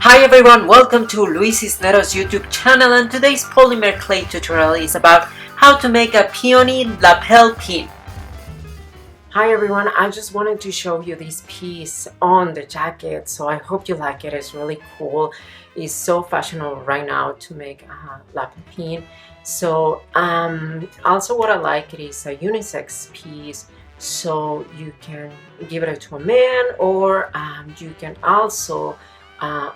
Hi everyone, welcome to Luis Cisneros YouTube channel, and today's Polymer Clay tutorial is about how to make a Peony Lapel Pin. Hi everyone, I just wanted to show you this piece on the jacket, so I hope you like it. It's really cool. It's so fashionable right now to make a lapel pin. So also what I like, it is a unisex piece, so you can give it to a man, or you can also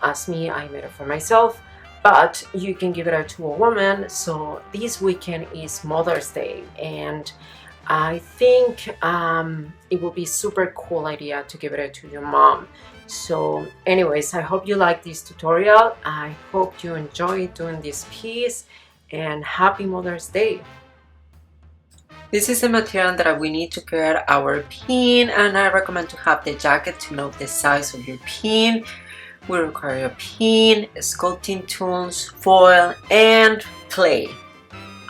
as me, I made it for myself, but you can give it out to a woman. So this weekend is Mother's Day, and I think it will be super cool idea to give it out to your mom. So anyways, I hope you like this tutorial. I hope you enjoy doing this piece, and happy Mother's Day. This is the material that we need to create our pin, and I recommend to have the jacket to know the size of your pin. We require a pin, sculpting tools, foil, and clay.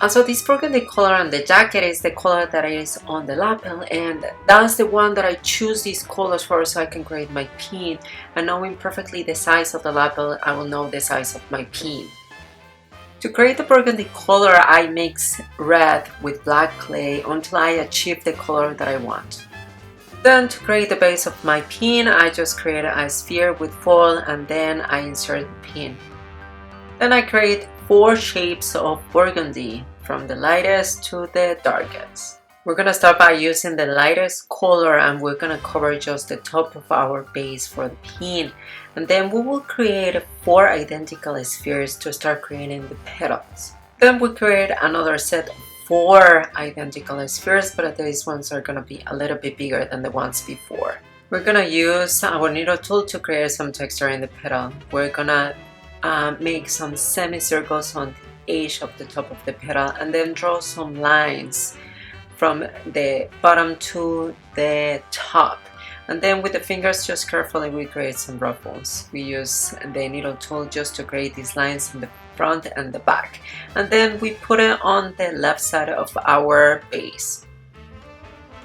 Also, this burgundy color on the jacket is the color that is on the lapel, and that's the one that I choose these colors for, so I can create my pin. And knowing perfectly the size of the lapel, I will know the size of my pin. To create the burgundy color, I mix red with black clay until I achieve the color that I want. Then to create the base of my pin, I just create a sphere with foil, and then I insert the pin. Then I create 4 shapes of burgundy from the lightest to the darkest. We're gonna start by using the lightest color, and we're gonna cover just the top of our base for the pin. And then we will create 4 identical spheres to start creating the petals. Then we create another set of 4 identical spheres, but these ones are gonna be a little bit bigger than the ones before. We're gonna use our needle tool to create some texture in the petal. We're gonna make some semicircles on the edge of the top of the petal, and then draw some lines from the bottom to the top. And then with the fingers, just carefully we create some ruffles. We use the needle tool just to create these lines in the front and the back. And then we put it on the left side of our base.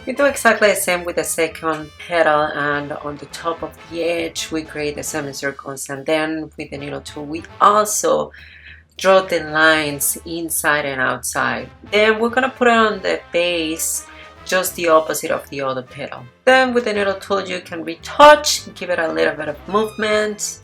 We do exactly the same with the second petal, and on the top of the edge we create the semicircles, and then with the needle tool we also draw the lines inside and outside. Then we're gonna put it on the base, just the opposite of the other petal. Then with the needle tool you can retouch, give it a little bit of movement.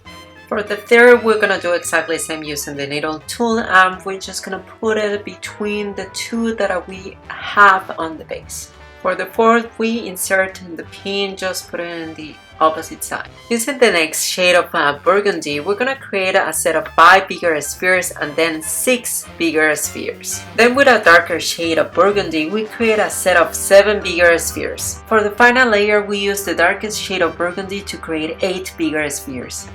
For the third, we're gonna do exactly the same using the needle tool, and we're just gonna put it between the 2 that we have on the base. For the fourth, we insert the pin, just put it in the opposite side. Using the next shade of burgundy, we're gonna create a set of 5 bigger spheres and then 6 bigger spheres. Then with a darker shade of burgundy, we create a set of 7 bigger spheres. For the final layer, we use the darkest shade of burgundy to create 8 bigger spheres.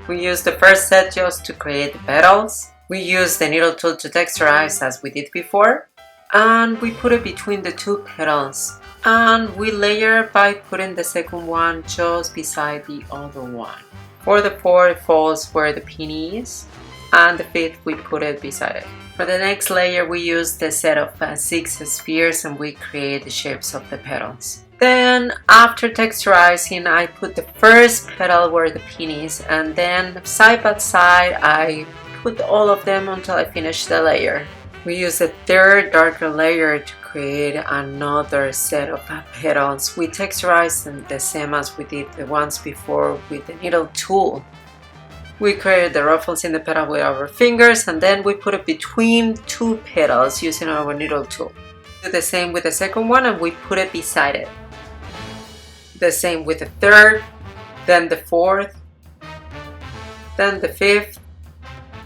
We use the first set just to create the petals. We use the needle tool to texturize as we did before. And we put it between the 2 petals. And we layer by putting the second one just beside the other one. For the fourth, falls where the pin is. And the fifth, we put it beside it. For the next layer, we use the set of 6 spheres, and we create the shapes of the petals. Then after texturizing, I put the first petal where the pin is, and then side by side I put all of them until I finish the layer. We use the third darker layer to create another set of petals. We texturize them the same as we did the ones before with the needle tool. We create the ruffles in the petal with our fingers, and then we put it between 2 petals using our needle tool. Do the same with the second one, and we put it beside it. The same with the third, then the fourth, then the fifth.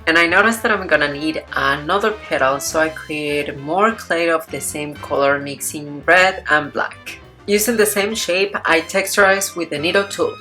And I noticed that I'm gonna need another petal, so I create more clay of the same color, mixing red and black. Using the same shape, I texturize with the needle tool.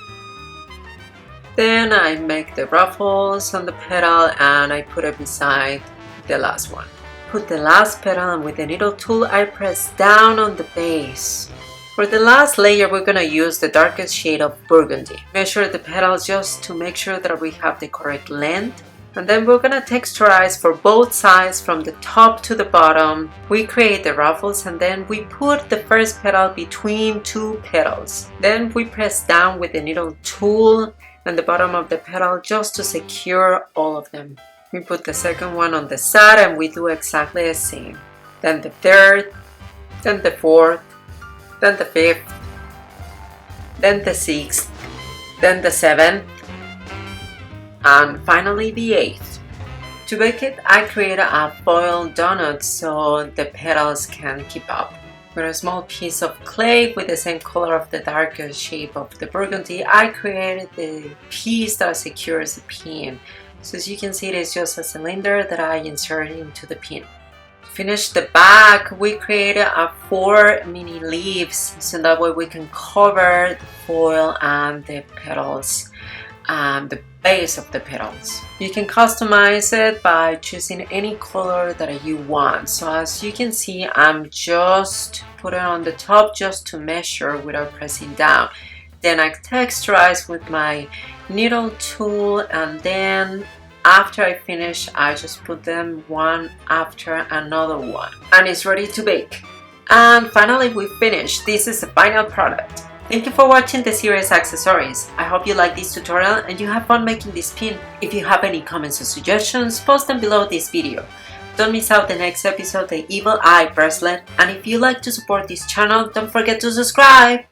Then I make the ruffles on the petal, and I put it beside the last one. Put the last petal, and with the needle tool I press down on the base. For the last layer, we're gonna use the darkest shade of burgundy. Measure the petals just to make sure that we have the correct length. And then we're gonna texturize for both sides from the top to the bottom. We create the ruffles, and then we put the first petal between 2 petals. Then we press down with the needle tool, and the bottom of the petal just to secure all of them. We put the second one on the side and we do exactly the same. Then the third, then the fourth, then the fifth, then the sixth, then the seventh, and finally the eighth. To bake it, I created a foil donut so the petals can keep up. With a small piece of clay with the same color of the darker shape of the burgundy, I created the piece that secures the pin. So as you can see, it is just a cylinder that I inserted into the pin. To finish the back, we created 4 mini leaves so that way we can cover the foil and the petals and the base of the petals. You can customize it by choosing any color that you want. So as you can see, I'm just putting on the top just to measure without pressing down. Then I texturize with my needle tool, and then after I finish, I just put them one after another one, and it's ready to bake. And finally, we finished. This is the final product. Thank you for watching the series Accessories. I hope you like this tutorial and you have fun making this pin. If you have any comments or suggestions, post them below this video. Don't miss out the next episode, the Evil Eye bracelet. And if you like to support this channel, don't forget to subscribe.